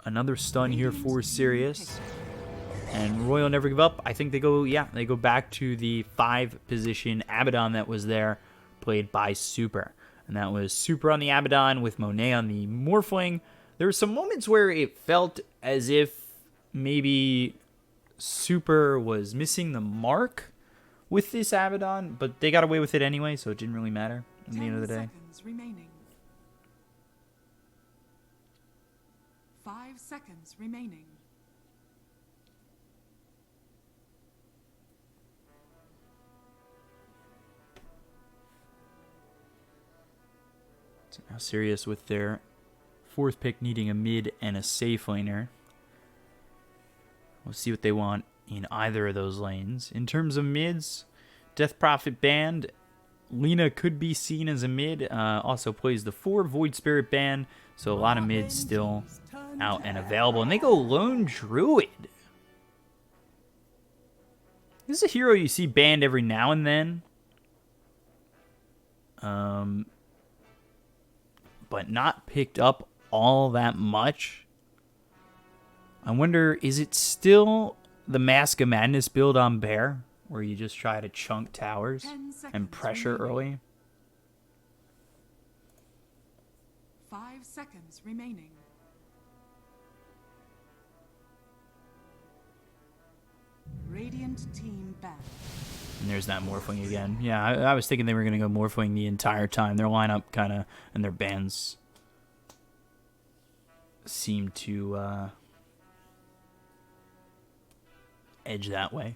Another stun here for Sirius. And Royal Never Give Up, I think they go back to the 5 position Abaddon that was there, played by Super. And that was Super on the Abaddon with Monet on the Morphling. There were some moments where it felt as if maybe Super was missing the mark with this Abaddon, but they got away with it anyway, so it didn't really matter at the end of the day. 5 seconds remaining. So now Sirius with their 4th pick needing a mid and a safe laner. We'll see what they want in either of those lanes. In terms of mids, Death Prophet banned. Lina could be seen as a mid. Also plays the 4 Void Spirit ban. So a lot of mids still out and available. And they go Lone Druid. This is a hero you see banned every now and then. But not picked up all that much. I wonder, is it still the Mask of Madness build on Bear, where you just try to chunk towers and pressure early? 5 seconds remaining. Radiant team back. And there's that Morphling again. Yeah, I was thinking they were going to go Morphling the entire time. Their lineup kind of, and their bans seem to edge that way.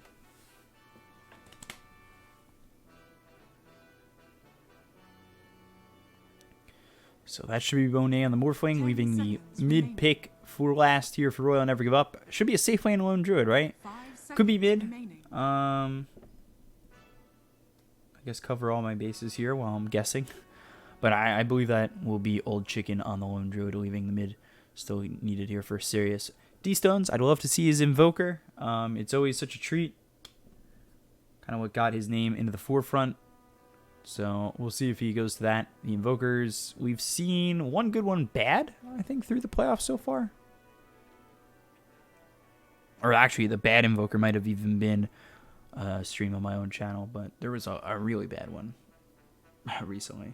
So that should be Monet on the Morphling, leaving the mid pick for last here for Royal Never Give Up. Should be a safe lane Lone Druid, right? Could be mid. I guess cover all my bases here while I'm guessing. But I believe that will be Old Chicken on the Lone Druid, leaving the mid still needed here for Sirius. D-Stones, I'd love to see his Invoker. It's always such a treat. Kind of what got his name into the forefront. So we'll see if he goes to that. The Invokers, we've seen one good, one bad, I think, through the playoffs so far. Or actually, the bad Invoker might have even been a stream on my own channel, but there was a really bad one recently.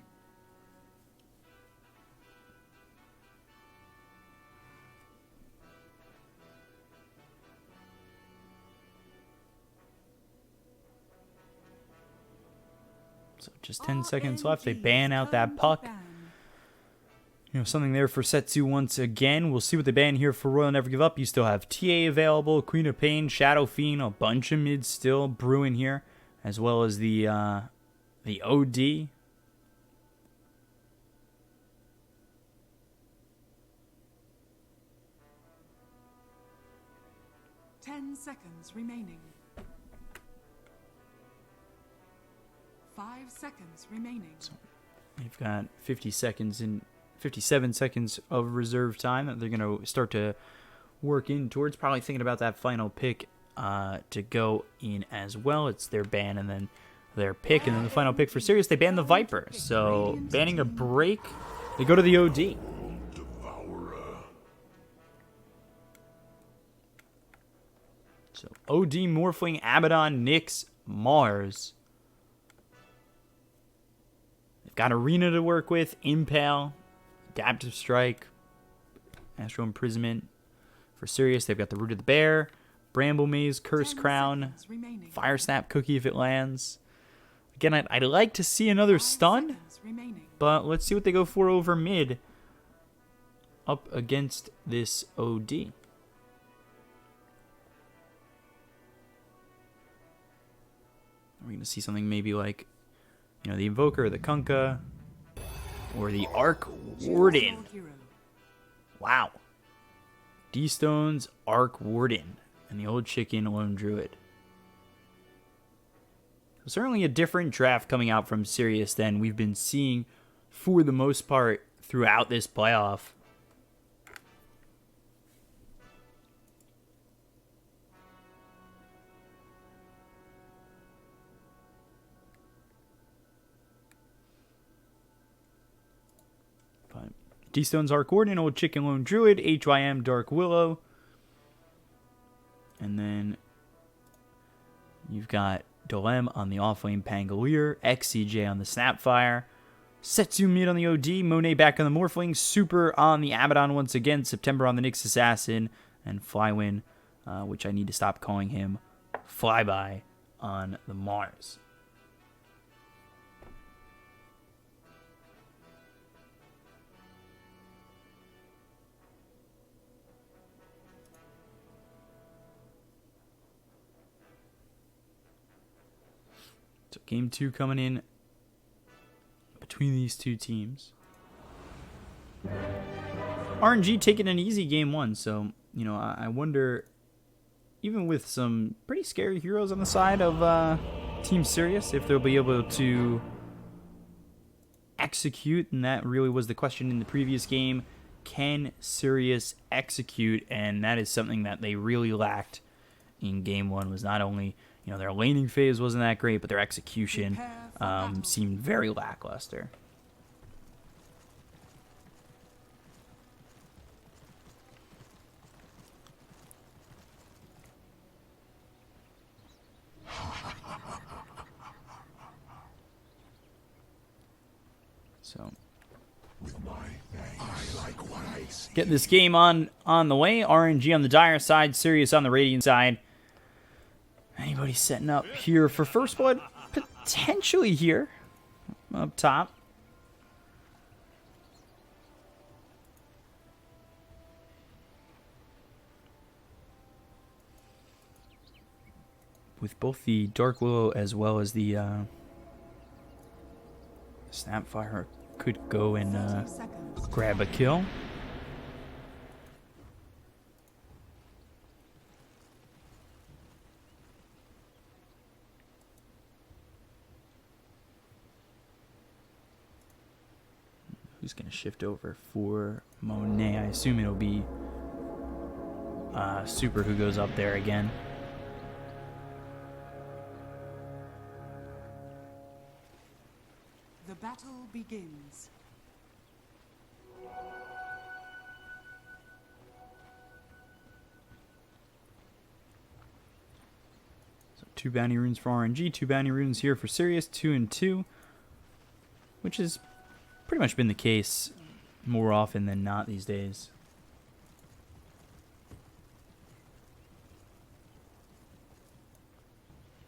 So just 10 seconds left. They ban out that puck. You know, something there for Setsu once again. We'll see what they ban here for Royal Never Give Up. You still have TA available, Queen of Pain, Shadow Fiend, a bunch of mids still brewing here, as well as the OD. 10 seconds remaining. 5 seconds remaining. So they've got 57 seconds of reserve time that they're going to start to work in towards. Probably thinking about that final pick to go in as well. It's their ban and then their pick. And then the final pick for Sirius, they ban the Viper. So banning a break, they go to the OD. So OD, Morphling, Abaddon, Nyx, Mars. They've got Arena to work with, Impale, Adaptive Strike, Astral Imprisonment. For Sirius, they've got the Root of the Bear, Bramble Maze, Curse Crown, Fire Snap Cookie if it lands. Again, I'd like to see another stun, but let's see what they go for over mid up against this OD. We're going to see something maybe like, you know, the Invoker, the Kunkka, or the Arc Warden. Wow. D-Stones, Arc Warden, and the Old Chicken Lone Druid. Certainly a different draft coming out from Sirius than we've been seeing for the most part throughout this playoff. D-Stone's Arc Warden, Old Chicken Lone Druid, HYM Dark Willow. And then you've got Dolem on the Offlane Pangolier, XCJ on the Snapfire, Setsu mid on the OD, Monet back on the Morphling, Super on the Abaddon once again, September on the Nyx Assassin, and Flywin, which I need to stop calling him Flyby, on the Mars. So game 2 coming in between these two teams. RNG taking an easy game 1, so, you know, I wonder, even with some pretty scary heroes on the side of Team Sirius, if they'll be able to execute, and that really was the question in the previous game. Can Sirius execute? And that is something that they really lacked in game 1, was not only, you know, their laning phase wasn't that great, but their execution seemed very lackluster. So, get this game on the way. RNG on the Dire side, Sirius on the Radiant side. Anybody setting up here for First Blood? Potentially here, up top. With both the Dark Willow as well as the Snapfire could go and grab a kill. Who's going to shift over for Monet? I assume it'll be Super who goes up there again. The battle begins. So 2 bounty runes for RNG, 2 bounty runes here for Sirius, 2 and 2, which has pretty much been the case more often than not these days.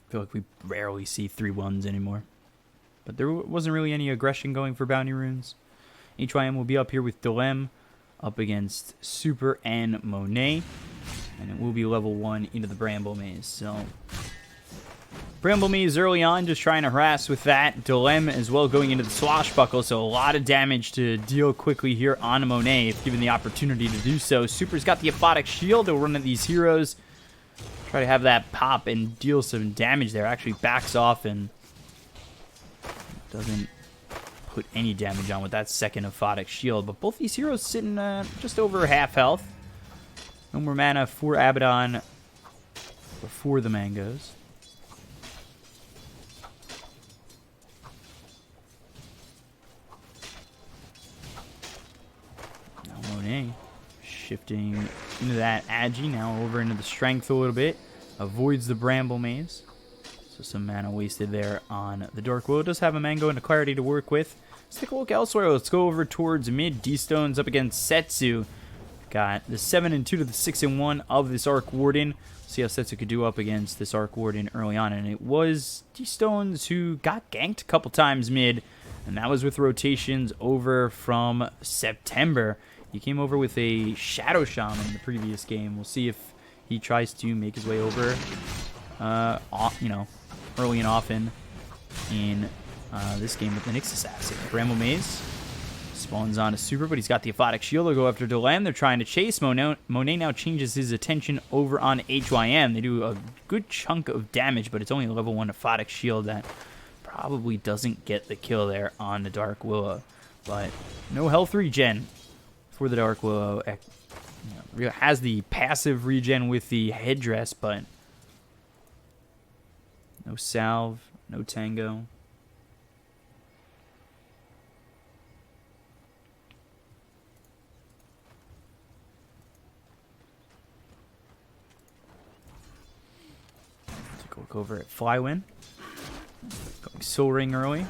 I feel like we rarely see 3-1s anymore. But there wasn't really any aggression going for bounty runes. HYM will be up here with Dolem up against Super and Monet. And it will be level 1 into the Bramble Maze. So, Bramble Maze early on, just trying to harass with that. Dolem as well going into the Swashbuckle, so a lot of damage to deal quickly here on Monet if given the opportunity to do so. Super's got the Aphotic Shield to run at these heroes. Try to have that pop and deal some damage there. Actually backs off and doesn't put any damage on with that second Aphotic Shield. But both these heroes sitting just over half health. No more mana for Abaddon before the Mangoes. Now Monet shifting into that Agi, now over into the Strength a little bit. Avoids the Bramble Maze. So some mana wasted there on the Dark Willow. Does have a Mango and a Clarity to work with. Let's take a look elsewhere. Let's go over towards mid. D-Stone's up against Setsu. Got the 7 and 2 to the 6 and 1 of this Arc Warden. See how Setsu could do up against this Arc Warden early on. And it was D-Stones who got ganked a couple times mid. And that was with rotations over from September. He came over with a Shadow Shaman in the previous game. We'll see if he tries to make his way over, you know, early and often in this game with the Nyx Assassin. Bramble Maze spawns on a Super, but he's got the Aphotic Shield. They'll go after Dolem. They're trying to chase. Monet now changes his attention over on HYM. They do a good chunk of damage, but it's only a level 1 Aphotic Shield that probably doesn't get the kill there on the Dark Willow. But no health regen for the Dark Willow. You know, has the passive regen with the headdress, but no salve, no tango. Look over at Flywin. Going Soul Ring early.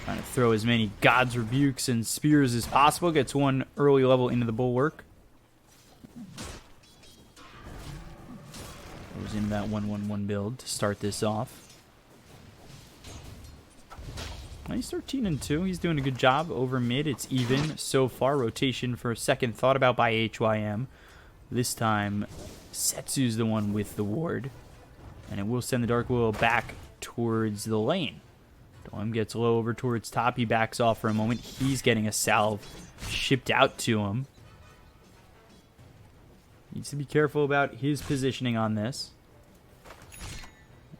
Trying to throw as many God's Rebukes and Spears as possible. Gets one early level into the Bulwark. Goes into that 1-1-1 build to start this off. He's 13-2. He's doing a good job over mid. It's even so far. Rotation for a second thought about by HYM. This time, Setsu's the one with the ward. And it will send the Dark Willow back towards the lane. Dolem gets low over towards top. He backs off for a moment. He's getting a salve shipped out to him. Needs to be careful about his positioning on this.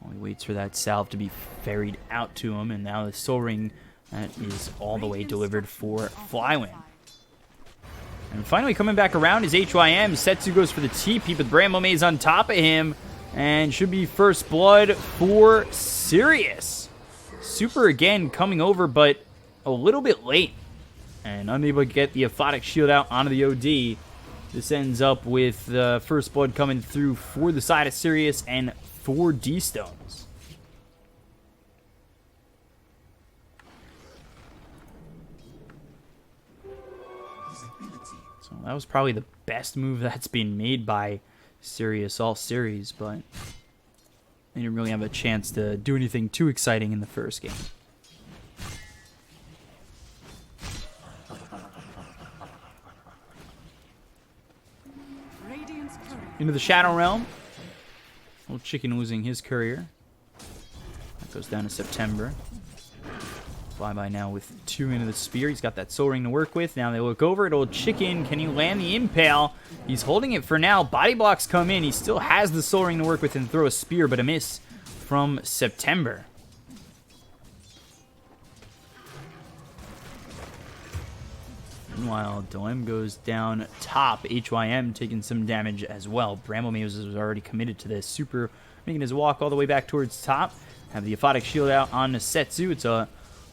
While he waits for that salve to be ferried out to him. And now the Soul Ring that is all the way delivered for Flywin. And finally coming back around is HYM. Setsu goes for the TP, but Bramble Maze on top of him. And should be first blood for Sirius. Super again coming over, but a little bit late. And unable to get the Aphotic Shield out onto the OD. This ends up with the first blood coming through for the side of Sirius and 4 D-Stones. So that was probably the best move that's been made by Sirius all series, but they didn't really have a chance to do anything too exciting in the first game. Into the Shadow Realm. Old Chicken losing his courier. That goes down to September. Flyby now with 2 into the spear. He's got that Soul Ring to work with. Now they look over at Old Chicken. Can he land the Impale? He's holding it for now. Body blocks come in. He still has the Soul Ring to work with and throw a spear, but a miss from September. Meanwhile, Dolem goes down top. HYM taking some damage as well. Bramble Maze was already committed to this. Super making his walk all the way back towards top. Have the Aphotic Shield out on Setsu. It's a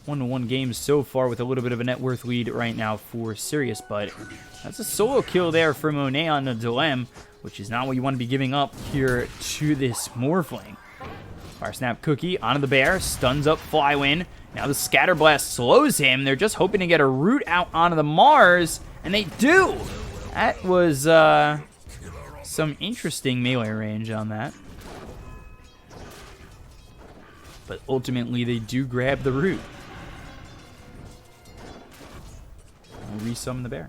1-1 game so far with a little bit of a net worth lead right now for Sirius, but that's a solo kill there for Monet on the Dolem, which is not what you want to be giving up here to this Morphling. Fire Snap Cookie onto the bear, stuns up Flywin. Now the Scatter Blast slows him. They're just hoping to get a root out onto the Mars, and they do! That was some interesting melee range on that. But ultimately, they do grab the root. We'll resummon the bear.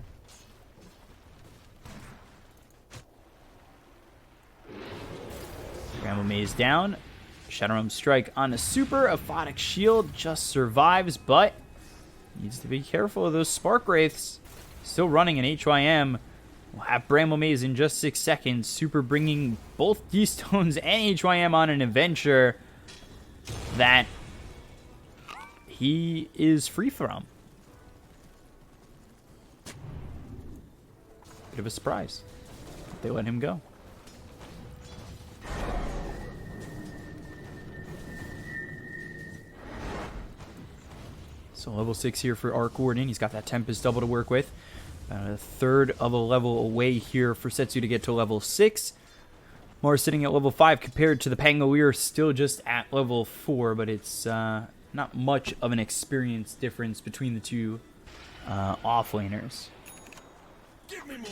Bramble Maze down. Shadow Realm Strike on a super. Aphotic Shield just survives, but needs to be careful of those Spark Wraiths. Still running in HYM. We'll have Bramble Maze in just 6 seconds. Super bringing both D-Stones and HYM on an adventure that he is free from. Bit of a surprise. They let him go. So level 6 here for Arc Warden. He's got that Tempest double to work with. About a third of a level away here for Setsu to get to level 6. Mars sitting at level 5 compared to the Pangolier, still just at level 4, but it's not much of an experience difference between the two offlaners. Give me more.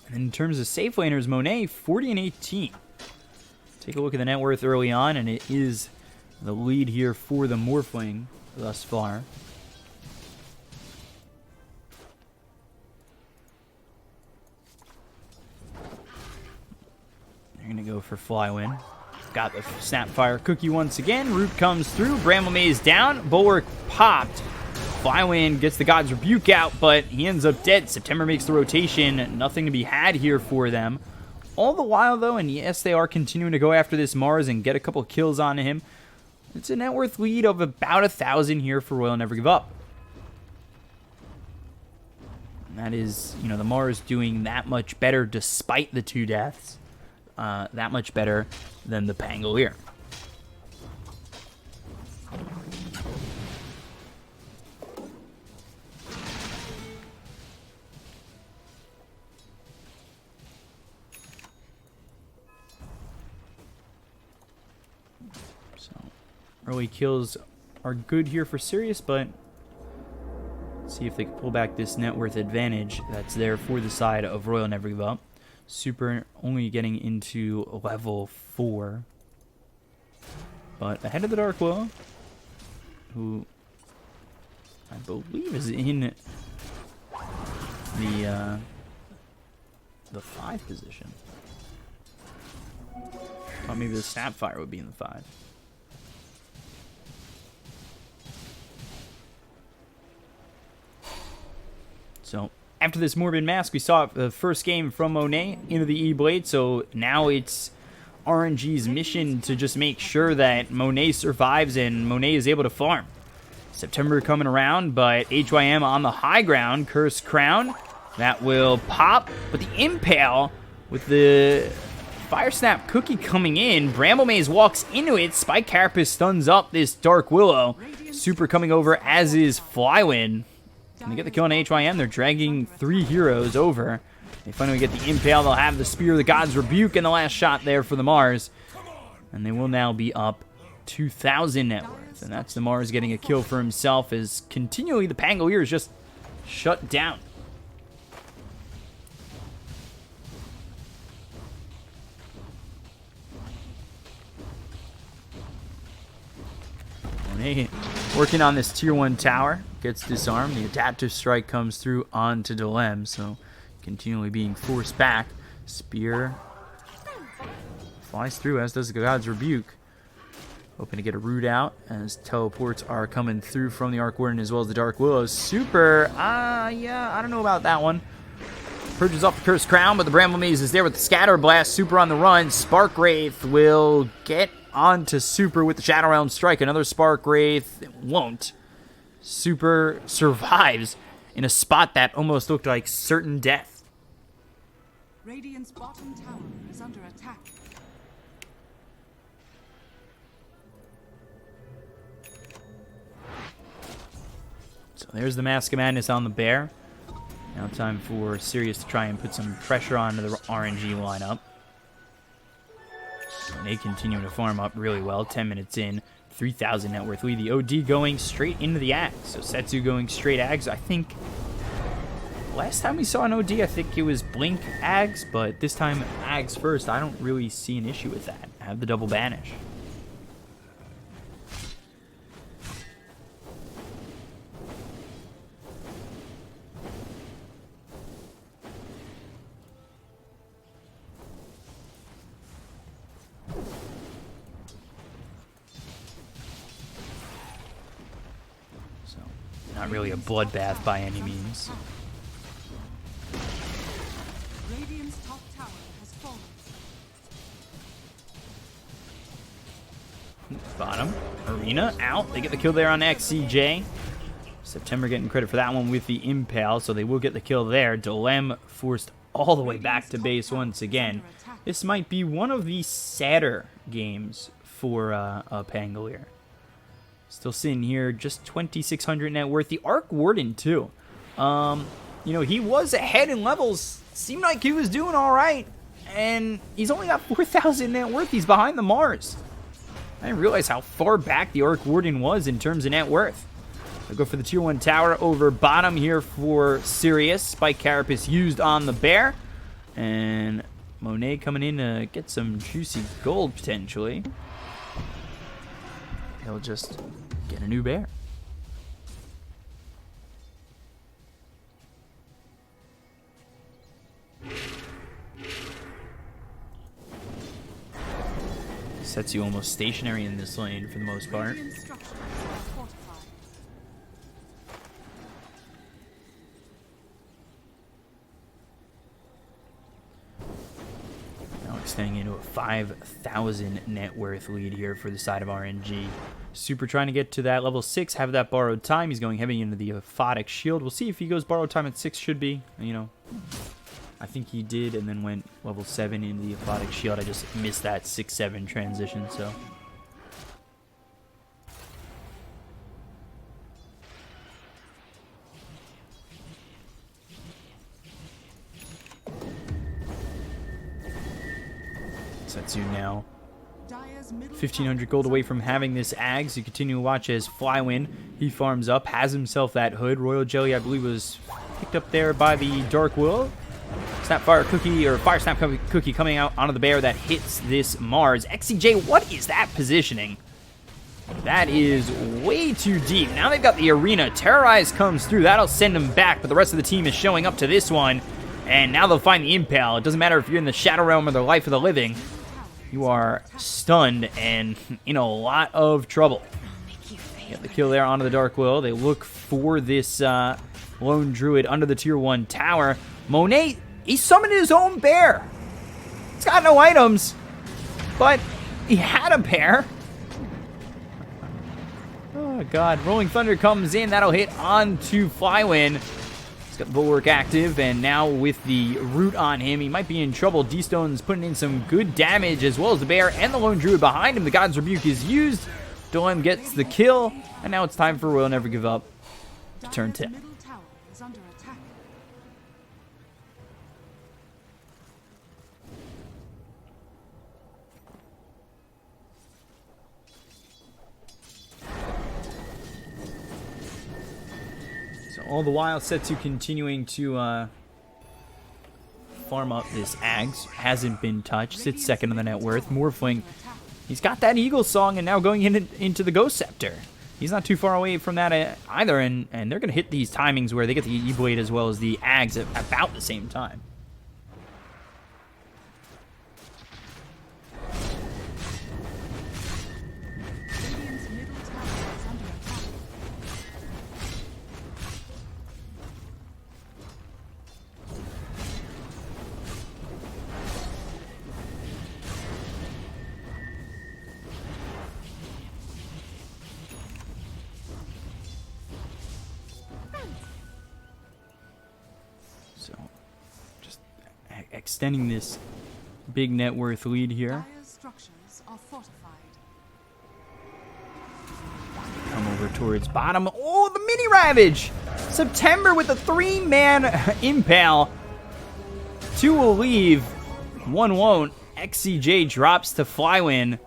And in terms of safe laners, Monet 40 and 18. Take a look at the net worth early on, and it is the lead here for the Morphling thus far. They're going to go for Flywin. Got the Snapfire Cookie once again. Root comes through. Bramble Maze down. Bulwark popped. Flywin gets the God's Rebuke out, but he ends up dead. September makes the rotation. Nothing to be had here for them. All the while, though, and yes, they are continuing to go after this Mars and get a couple kills on him. It's a net worth lead of about 1,000 here for Royal Never Give Up. And that is, you know, the Mars doing that much better despite the 2 deaths. That much better than the Pangolier. Early kills are good here for Sirius, but see if they can pull back this net worth advantage that's there for the side of Royal Never Give Up. Super only getting into level 4. But ahead of the Dark Willow, who I believe is in the 5 position. Thought maybe the Snapfire would be in the 5. So after this Morbid Mask, we saw the first game from Monet into the E-Blade. So now it's RNG's mission to just make sure that Monet survives and Monet is able to farm. September coming around, but HYM on the high ground. Cursed Crown. That will pop. But the Impale with the Fire Snap Cookie coming in. Bramble Maze walks into it. Spike Carapace stuns up this Dark Willow. Super coming over, as is Flywind. And they get the kill on HYM. They're dragging 3 heroes over. They finally get the Impale. They'll have the Spear of the God's Rebuke in the last shot there for the Mars. And they will now be up 2,000 net worth. And that's the Mars getting a kill for himself, as continually the Pangolier is just shut down. Working on this tier 1 tower, gets disarmed. The adaptive strike comes through onto Dilem, so continually being forced back. Spear flies through, as does the God's Rebuke. Hoping to get a root out, as teleports are coming through from the Arc Warden as well as the Dark Willow. Super, yeah, I don't know about that one. Purges off the Cursed Crown, but the Bramble Maze is there with the Scatter Blast. Super on the run. Spark Wraith will get onto Super with the Shadow Realm Strike. Another Spark Wraith won't. Super survives in a spot that almost looked like certain death. Radiant's bottom tower is under attack. So there's the Mask of Madness on the bear. Now time for Sirius to try and put some pressure onto the RNG lineup. And they continue to farm up really well. 10 minutes in, 3,000 net worth lead. The OD going straight into the Ags. So Setsu going straight Ags. I think last time we saw an OD, I think it was Blink Ags, but this time Ags first. I don't really see an issue with that. Have the double banish. Not really a bloodbath by any means. Radiant's top tower has fallen. Bottom. Arena out. They get the kill there on XCJ. September getting credit for that one with the Impale, so they will get the kill there. Dilem forced all the way back to base once again. This might be one of the sadder games for Pangolier. Still sitting here, just 2,600 net worth. The Arc Warden, too. You know, he was ahead in levels. Seemed like he was doing all right. And he's only got 4,000 net worth. He's behind the Mars. I didn't realize how far back the Arc Warden was in terms of net worth. I'll go for the tier 1 tower over bottom here for Sirius. Spike Carapace used on the bear. And Monet coming in to get some juicy gold, potentially. He'll just get a new bear. Sets you almost stationary in this lane for the most part. Radiant structures are fortified. Now extending into a 5,000 net worth lead here for the side of RNG. Super trying to get to that level 6, have that borrowed time. He's going heavy into the Aphotic Shield. We'll see if he goes borrowed time at 6, should be. You know, I think he did, and then went level 7 into the Aphotic Shield. I just missed that 6-7 transition, so. Setsu now Dire's middle 1,500 gold away from having this Ags. You continue to watch as Flywin, he farms up, has himself that hood. Royal Jelly, I believe, was picked up there by the Dark Will. Snapfire Cookie, or Fire Snap Cookie coming out onto the bear that hits this Mars. XCJ, what is that positioning? That is way too deep. Now they've got the arena. Terrorize comes through. That'll send them back, but the rest of the team is showing up to this one. And now they'll find the Impale. It doesn't matter if you're in the Shadow Realm or the Life of the Living. You are stunned and in a lot of trouble. Get the kill there onto the Dark Will. They look for this Lone Druid under the Tier 1 tower. Monet, he summoned his own bear. He's got no items, but he had a bear. Oh, God. Rolling Thunder comes in. That'll hit onto Flywin. He's got Bulwark active, and now with the Root on him, he might be in trouble. D-Stone's putting in some good damage, as well as the bear and the Lone Druid behind him. The God's Rebuke is used. Dolem gets the kill, and now it's time for Royal Never Give Up to turn 10. middle tower is under attack. So all the while, Setsu continuing to farm up this Ags. Hasn't been touched. Sits second on the net worth. Morphling, he's got that Eagle Song, and now going into the Ghost Scepter. He's not too far away from that either, and they're going to hit these timings where they get the E-Blade as well as the Ags at about the same time. Radiant's middle tower is under attack. So, just extending this big net worth lead here. Dire's structures are fortified. Come over towards bottom. Oh, the mini Ravage! September with a 3-man Impale. 2 will leave. 1 won't. XCJ drops to Flywin.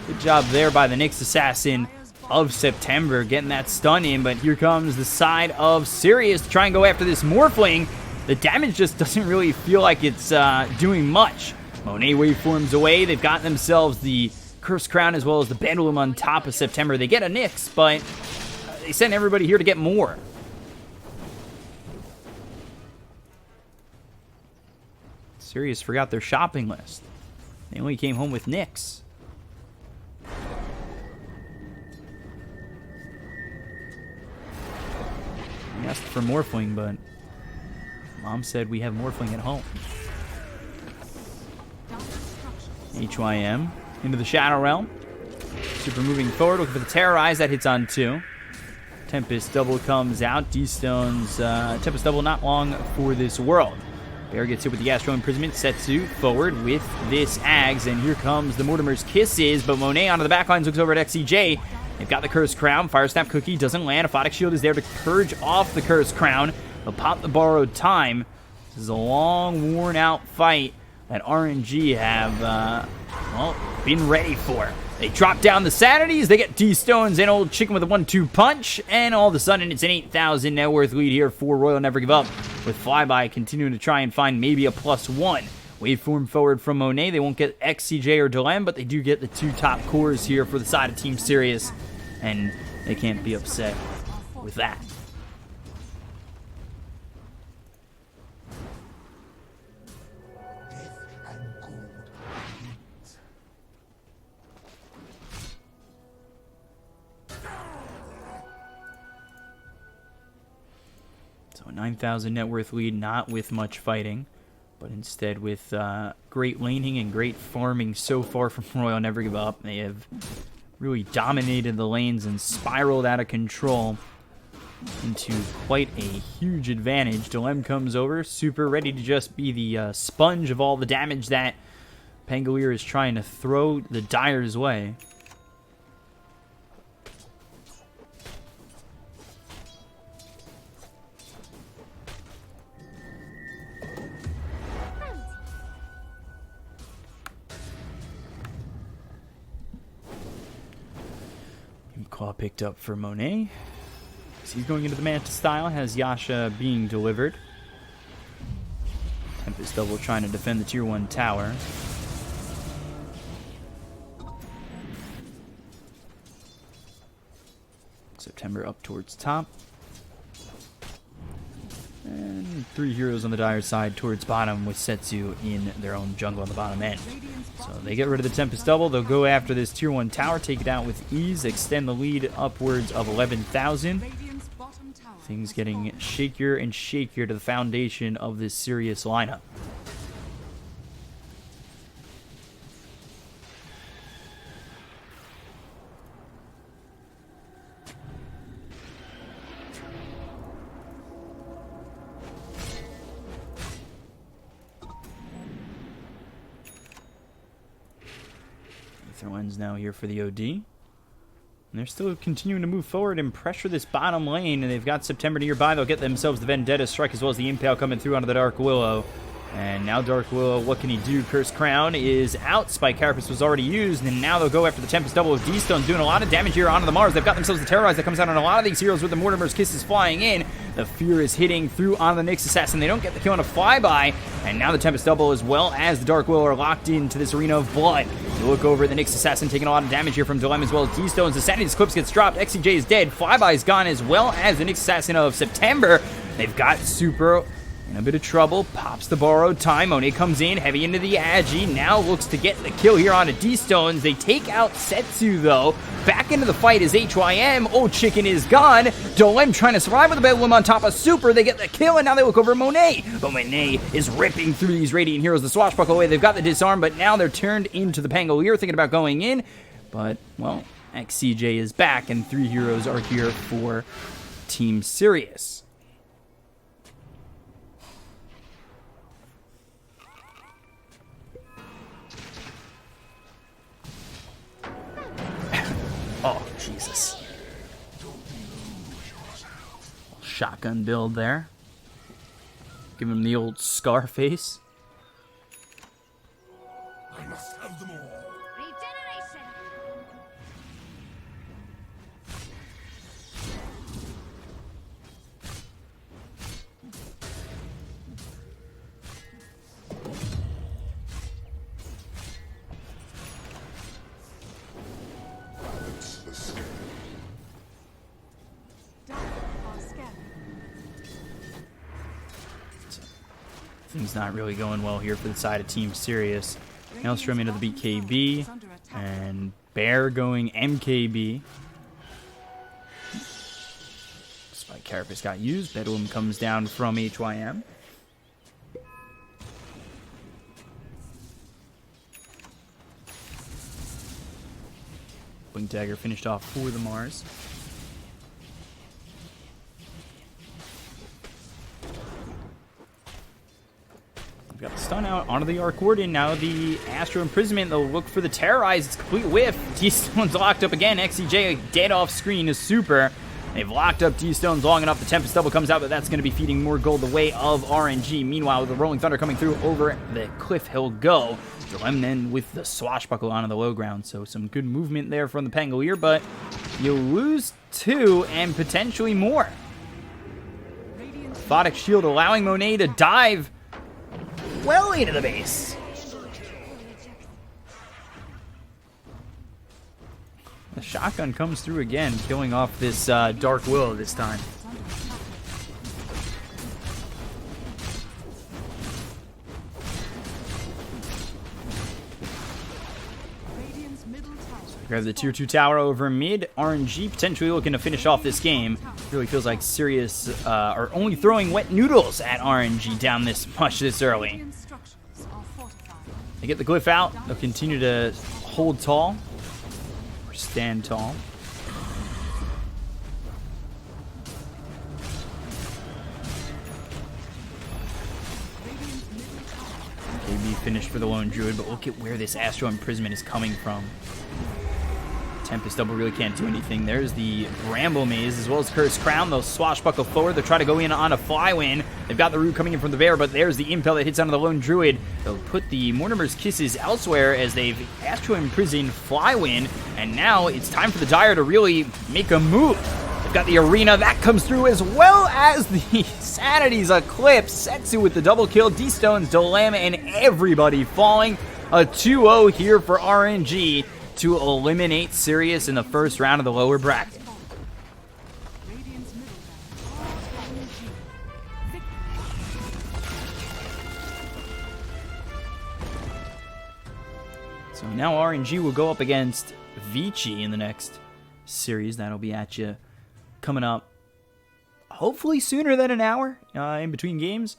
Good job there by the Nyx Assassin of September, getting that stun in, but here comes the side of Sirius to try and go after this Morphling. The damage just doesn't really feel like it's doing much. Monet waveforms away. They've got themselves the Curse Crown as well as the Pendulum on top of September. They get a Nyx, but they send everybody here to get more. Sirius forgot their shopping list. They only came home with Nyx. We asked for Morphling, but Mom said we have Morphling at home. HYM into the Shadow Realm. Super moving forward, looking for the Terrorize. That hits on 2. Tempest Double comes out. D-Stone's Tempest Double not long for this world. Bear gets hit with the Astral Imprisonment. Setsu forward with this Ags, and here comes the Mortimer's Kisses, but Monet onto the backlines looks over at XCJ. They've got the Curse Crown. Fire Snap Cookie doesn't land. Aphotic Shield is there to purge off the Curse Crown. They'll pop the Borrowed Time. This is a long, worn-out fight that RNG have, well, been ready for. They drop down the Sanities. They get D-Stones and Old Chicken with a 1-2 punch. And all of a sudden, it's an 8,000 net worth lead here for Royal Never Give Up, with Flyby continuing to try and find maybe a +1. Waveform forward from Monet. They won't get XCJ or Dolem, but they do get the 2 top cores here for the side of Team Sirius. And they can't be upset with that. So a 9,000 net worth lead, not with much fighting, but instead with great laning and great farming so far from Royal Never Give Up. They have really dominated the lanes and spiraled out of control into quite a huge advantage. Dolem comes over, super ready to just be the sponge of all the damage that Pangolier is trying to throw the Dire's way. Claw picked up for Monet. So he's going into the Manta style, has Yasha being delivered. Tempest double trying to defend the tier 1 tower. September up towards top. And 3 heroes on the Dire side towards bottom with Setsu in their own jungle on the bottom end. So they get rid of the Tempest double. They'll go after this tier 1 tower, take it out with ease, extend the lead upwards of 11,000. Things getting shakier and shakier to the foundation of this Sirius lineup. Etherlens now here for the OD. And they're still continuing to move forward and pressure this bottom lane. And they've got September nearby. They'll get themselves the Vendetta strike as well as the Impale coming through onto the Dark Willow. And now Dark Willow, what can he do? Cursed Crown is out. Spike Carapace was already used. And now they'll go after the Tempest double with D-Stone doing a lot of damage here onto the Mars. They've got themselves the Terrorize that comes out on a lot of these heroes with the Mortimer's Kisses flying in. The Fear is hitting through on the Nyx Assassin. They don't get the kill on a flyby. And now the Tempest double as well as the Dark Willow are locked into this arena of blood. You look over at the Nyx Assassin taking a lot of damage here from Dilemma as well as D-Stones. The Sanity's Clips gets dropped. XCJ is dead. Flyby's gone as well as the Nyx Assassin of September. They've got Super in a bit of trouble. Pops the borrowed time. Monet comes in heavy into the Agi. Now looks to get the kill here onto D-Stones. They take out Setsu though. Back into the fight is HYM. Oh, Chicken is gone. Dolem trying to survive with a Bedlam on top of Super. They get the kill and now they look over at Monet. But Monet is ripping through these Radiant heroes. The swashbuckle away. They've got the disarm, but now they're turned into the Pangolier, thinking about going in. But, well, XCJ is back and 3 heroes are here for Team Sirius. Oh, Jesus. Shotgun build there. Give him the old Scarface. I must have them all. Regeneration. Things not really going well here for the side of Team Sirius. Maelstrom into the BKB, and Bear going MKB. Spike Carapace got used. Bedlam comes down from HYM. Wing Dagger finished off for the Mars. Got the stun out onto the Arc Warden. Now the Astro Imprisonment. They'll look for the Terrorize. It's a complete whiff. D-Stone's locked up again. XCJ dead off screen is Super. They've locked up D-Stones long enough. The Tempest double comes out, but that's going to be feeding more gold the way of RNG. Meanwhile, with the Rolling Thunder coming through over the cliff, he'll go. Dilem then with the Swashbuckle onto the low ground. So some good movement there from the Pangolier, but you'll lose 2 and potentially more. Orthotic Shield allowing Monet to dive well into the base. The shotgun comes through again, killing off this Dark Willow this time. Grab the tier 2 tower over mid. RNG potentially looking to finish off this game. Really feels like Sirius are only throwing wet noodles at RNG down this much this early. They get the glyph out. They'll continue to hold tall or stand tall. KB finished for the Lone Druid, but look at where this Astro Imprisonment is coming from. Tempest Double really can't do anything. There's the Bramble Maze as well as Cursed Crown. They'll swashbuckle forward. They'll try to go in on a Flywin. They've got the root coming in from the Bear, but there's the Impel that hits onto the Lone Druid. They'll put the Mortimer's Kisses elsewhere as they've asked to imprison Flywin, and now it's time for the Dire to really make a move. They've got the Arena. That comes through as well as the Sanity's Eclipse. Setsu with the double kill. D-Stone's Dilemma and everybody falling. A 2-0 here for RNG to eliminate Sirius in the first round of the lower bracket. Radiant's middle tower RNG. So now RNG will go up against Vici in the next series. That'll be at you coming up hopefully sooner than an hour in between games.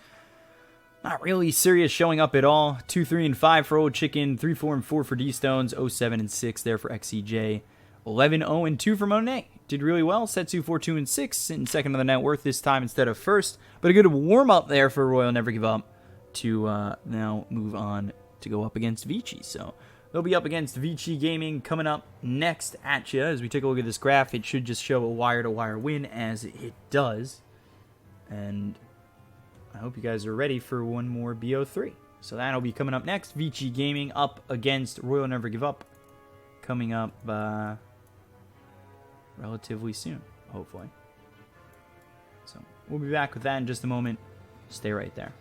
Not really Sirius showing up at all. 2, 3, and 5 for Old Chicken. 3, 4, and 4 for D-Stones. 0, 7, and 6 there for XCJ. 11, 0, and 2 for Monet. Did really well. Setsu 4, 2, and 6 in second on the net worth this time instead of first. But a good warm-up there for Royal Never Give Up to now move on to go up against Vici. So they'll be up against Vici Gaming coming up next at you. As we take a look at this graph, it should just show a wire-to-wire win as it does. And I hope you guys are ready for one more BO3. So that'll be coming up next. Vici Gaming up against Royal Never Give Up. Coming up relatively soon, hopefully. So we'll be back with that in just a moment. Stay right there.